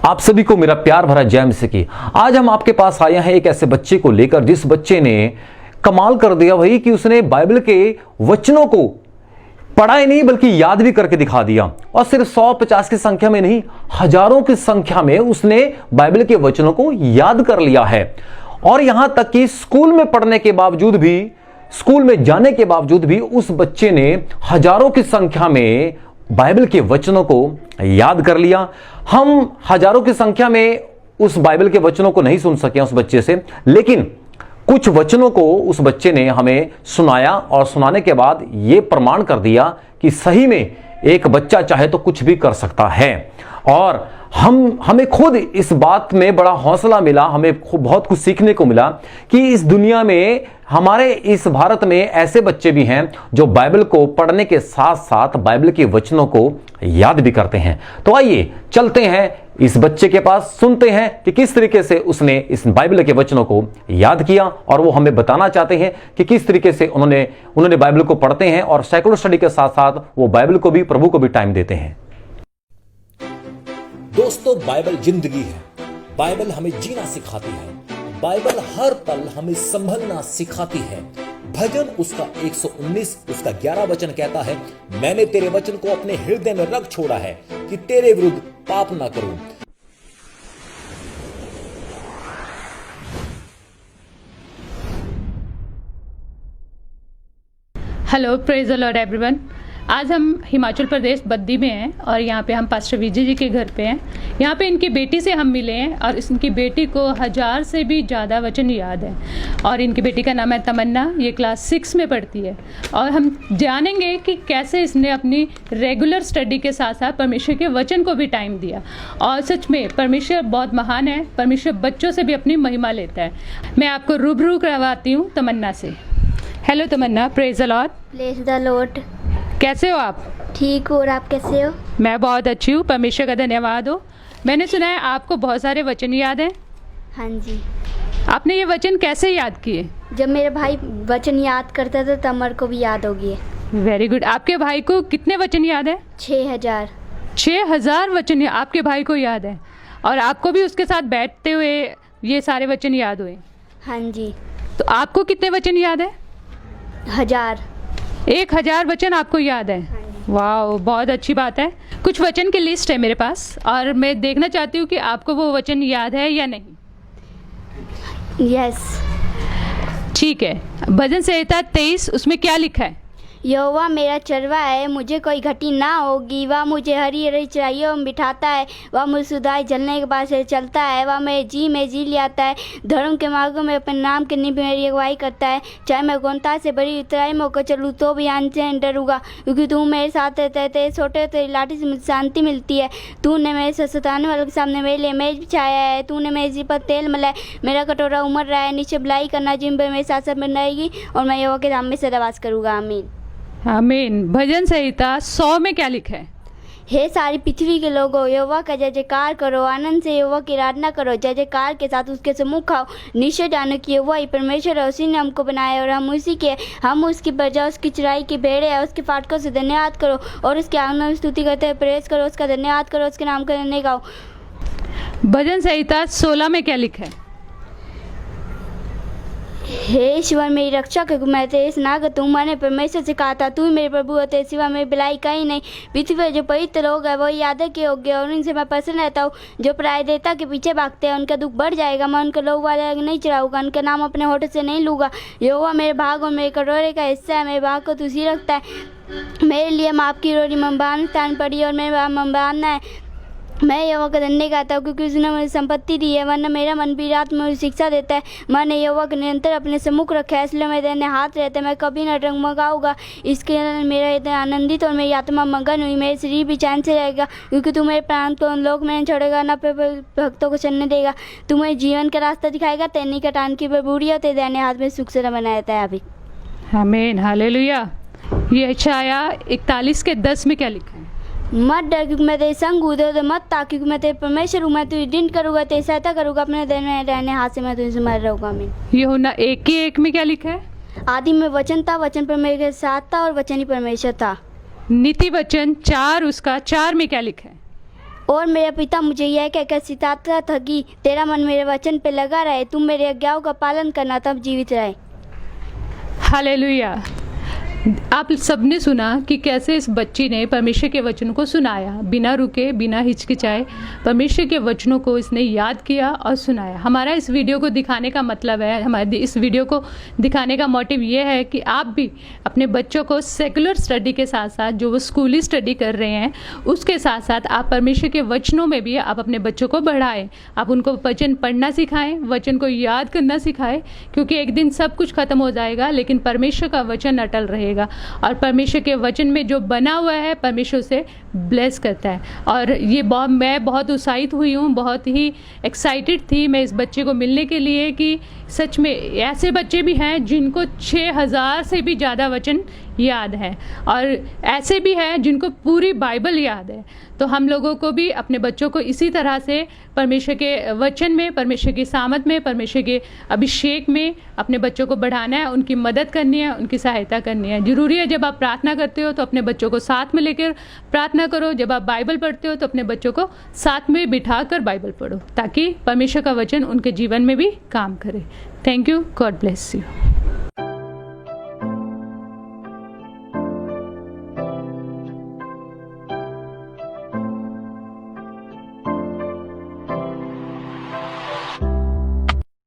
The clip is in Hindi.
आप सभी को मेरा प्यार भरा जय मसीह की। आज हम आपके पास आए हैं एक ऐसे बच्चे को लेकर जिस बच्चे ने कमाल कर दिया भाई कि उसने बाइबल के वचनों को पढ़ा ही नहीं बल्कि याद भी करके दिखा दिया। और सिर्फ 150 की संख्या में नहीं, हजारों की संख्या में उसने बाइबल के वचनों को याद कर लिया है। और यहां तक कि स्कूल में पढ़ने के बावजूद भी, स्कूल में जाने के बावजूद भी उस बच्चे ने हजारों की संख्या में बाइबल के वचनों को याद कर लिया। हम हजारों की संख्या में उस बाइबल के वचनों को नहीं सुन सके उस बच्चे से, लेकिन कुछ वचनों को उस बच्चे ने हमें सुनाया और सुनाने के बाद यह प्रमाण कर दिया कि सही में एक बच्चा चाहे तो कुछ भी कर सकता है। और हमें खुद इस बात में बड़ा हौसला मिला, हमें बहुत कुछ सीखने को मिला कि इस दुनिया में, हमारे इस भारत में ऐसे बच्चे भी हैं जो बाइबल को पढ़ने के साथ साथ बाइबल के वचनों को याद भी करते हैं। तो आइए चलते हैं इस बच्चे के पास, सुनते हैं कि किस तरीके से उसने इस बाइबल के वचनों को याद किया और वो हमें बताना चाहते हैं कि किस तरीके से उन्होंने बाइबल को पढ़ते हैं और सेकुलर स्टडी के साथ साथ वो बाइबल को भी, प्रभु को भी टाइम देते हैं। दोस्तों, बाइबल जिंदगी है। बाइबल हमें जीना सिखाती है। बाइबल हर पल हमें संभलना सिखाती है। भजन उसका 119 उसका 11 वचन कहता है, मैंने तेरे वचन को अपने हृदय में रख छोड़ा है कि तेरे विरुद्ध पाप ना करूं। Hello, praise the Lord everyone. आज हम हिमाचल प्रदेश बद्दी में हैं और यहाँ पे हम पास्टर विजय जी के घर पे हैं। यहाँ पे इनकी बेटी से हम मिले हैं और इनकी बेटी को 1000 से भी ज़्यादा वचन याद है। और इनकी बेटी का नाम है तमन्ना, ये क्लास 6 में पढ़ती है। और हम जानेंगे कि कैसे इसने अपनी रेगुलर स्टडी के साथ साथ परमेश्वर के वचन को भी टाइम दिया। और सच में परमेश्वर बहुत महान है, परमेश्वर बच्चों से भी अपनी महिमा लेता है। मैं आपको रूबरू करवाती हूँ तमन्ना से। Hello Tamanna, praise the lord. Praise the lord. कैसे हो आप? ठीक हो, और आप कैसे हो? मैं बहुत अच्छी हूँ, परमेश्वर का धन्यवाद हो। मैंने सुना है आपको बहुत सारे वचन याद हैं। हाँ जी। आपने ये वचन कैसे याद किए? जब मेरा भाई वचन याद करता था तब मेरे को भी याद हो गए। Very good. आपके भाई को कितने वचन याद है? 6000। 6000 वचन आपके भाई को याद है और आपको भी उसके साथ बैठते हुए ये सारे वचन याद हुए? हाँ जी। तो आपको कितने वचन याद है? 1000। 1000 वचन आपको याद है। वाह, बहुत अच्छी बात है। कुछ वचन की लिस्ट है मेरे पास और मैं देखना चाहती हूँ कि आपको वो वचन याद है या नहीं। यस। ठीक है। भजन संहिता 23 उसमें क्या लिखा है? यहोवा मेरा चरवा है, मुझे कोई घटी ना होगी। वह मुझे हरी हरी चराइयों में बिठाता है, वह मुझे सुधाई जलने के बाद से चलता है। वह मेरे जी में जी ले आता है, धर्म के मार्गों में अपने नाम के निमित्त मेरी अगुवाई करता है। चाहे मैं गौनता से बड़ी उतराई में होकर चलूँ तो भी आन से डरूंगा, क्योंकि तू मेरे साथ रहता है। तेरे छोटे तेरी लाठी से मुझे शांति मिलती है। तूने मेरे से सताने वालों के सामने मेरे लिए मेज बिछाया है। तूने मेरे जी पर तेल मलाया, मेरा कटोरा उमड़ रहा है। नीचे भलाई करना जिम पर मेरे साथ साथ में रहेगी और मैं यहोवा के धाम में सदावास करूँगा। आमीन आमीन। भजन संहिता 100 में क्या लिखा है? हे सारी पृथ्वी के लोगों, यहोवा का जय जयकार करो, आनंद से यहोवा की आराधना करो, जय जयकार के साथ उसके सम्मुख आओ। निश्चय जानो कि यहोवा ही परमेश्वर है, उसी ने हमको बनाया और हम उसी के, हम उसकी प्रजा, उसकी चराई की भेड़ें हैं। उसके फाटकों से धन्यवाद करो और उसके आंगन में स्तुति करते हुए प्रेस करो, उसका धन्यवाद करो, उसके नाम का धन्य गाओ। भजन संहिता 16 में क्या लिखा है? हे ईश्वर मेरी रक्षा कर, मैं तेरे स्नागत हूँ। मैंने परमेश्वर से कहा था, तू ही मेरे प्रभु है, तेरे सिवा मेरी भलाई कहीं नहीं। पृथ्वी पर जो पवित्र लोग हैं वही यादव के योग्य और उनसे मैं प्रसन्न रहता हूँ। जो पराय देवता के पीछे भागते हैं उनका दुख बढ़ जाएगा। मैं उनके लोग वाले नहीं चढ़ाऊंगा, उनका नाम अपने होठ से नहीं लूँगा। यहोवा मेरे भाग और मेरे कटोरे का हिस्सा है, मेरे भाग को तुझी रखता है। मेरे लिए माप की रोटी मंबान स्थान पड़ी और मेरे मंबाना है। मैं यहोवा का धन्य गाता हूँ, क्योंकि उसने मुझे संपत्ति दी है, वरना मेरा मन भी रात में मुझे शिक्षा देता है। मैंने यहोवा को निरंतर अपने सम्मुख रखा है, इसलिए मेरे दाहिने हाथ रहता है। मैं कभी न डगमगाऊंगा। इसके मेरा हृदय आनंदित और मेरी आत्मा मगन हुई। मेरे शरीर भी चैन से रहेगा, क्योंकि तू मेरे प्राण को लोक में नहीं छोड़ेगा, न भक्तों को चलने देगा। तू मेरे जीवन का रास्ता दिखाएगा, तेनी का टान की बबूरी और तेरे दाहिने हाथ में सुख से बना रहता है। अभी आमीन, हालेलुया। ये यशायाह 41:10 में क्या लिखा है? मत डर, क्योंकि मैं तेरे संग हूँ। इधर मत ताक, क्योंकि मैं तेरे परमेश्वर हूँ। मैं तुझे दृढ़ करूँगा, तेरी सहायता करूँगा, अपने दाहिने हाथ से मैं तुझे मार रहूँगा। आमीन। यूहन्ना 1:1 में क्या लिखा है? आदि में वचन था, वचन परमेश्वर के साथ था और वचन ही परमेश्वर था। नीति वचन 4 उसका 4 में क्या लिखा है? और मेरा पिता मुझे यह कहकर सिखाता था कि तेरा मन मेरे वचन पे लगा रहे, तुम मेरे आज्ञाओं का पालन करना, तब जीवित रहे। हालेलुया। आप सबने सुना कि कैसे इस बच्ची ने परमेश्वर के वचनों को सुनाया, बिना रुके, बिना हिचकिचाए परमेश्वर के वचनों को इसने याद किया और सुनाया। हमारा इस वीडियो को दिखाने का मतलब है, हमारे इस वीडियो को दिखाने का मोटिव ये है कि आप भी अपने बच्चों को सेकुलर स्टडी के साथ साथ, जो वो स्कूली स्टडी कर रहे हैं, उसके साथ साथ आप परमेश्वर के वचनों में भी आप अपने बच्चों को बढ़ाएं। आप उनको वचन पढ़ना सिखाएं, वचन को याद करना सिखाएं, क्योंकि एक दिन सब कुछ खत्म हो जाएगा लेकिन परमेश्वर का वचन अटल रहेगा। और परमेश्वर के वचन में जो बना हुआ है परमेश्वर से ब्लेस करता है। और ये मैं बहुत उत्साहित हुई हूँ, बहुत ही एक्साइटेड थी मैं इस बच्चे को मिलने के लिए कि सच में ऐसे बच्चे भी हैं जिनको 6000 से भी ज़्यादा वचन याद है, और ऐसे भी हैं जिनको पूरी बाइबल याद है। तो हम लोगों को भी अपने बच्चों को इसी तरह से परमेश्वर के वचन में, परमेश्वर की सामत में, परमेश्वर के अभिषेक में अपने बच्चों को बढ़ाना है, उनकी मदद करनी है, उनकी सहायता करनी है। ज़रूरी है जब आप प्रार्थना करते हो तो अपने बच्चों को साथ में लेकर प्रार्थना करो, जब आप बाइबल पढ़ते हो तो अपने बच्चों को साथ में बिठा कर बाइबल पढ़ो, ताकि परमेश्वर का वचन उनके जीवन में भी काम करे। Thank you, God bless you.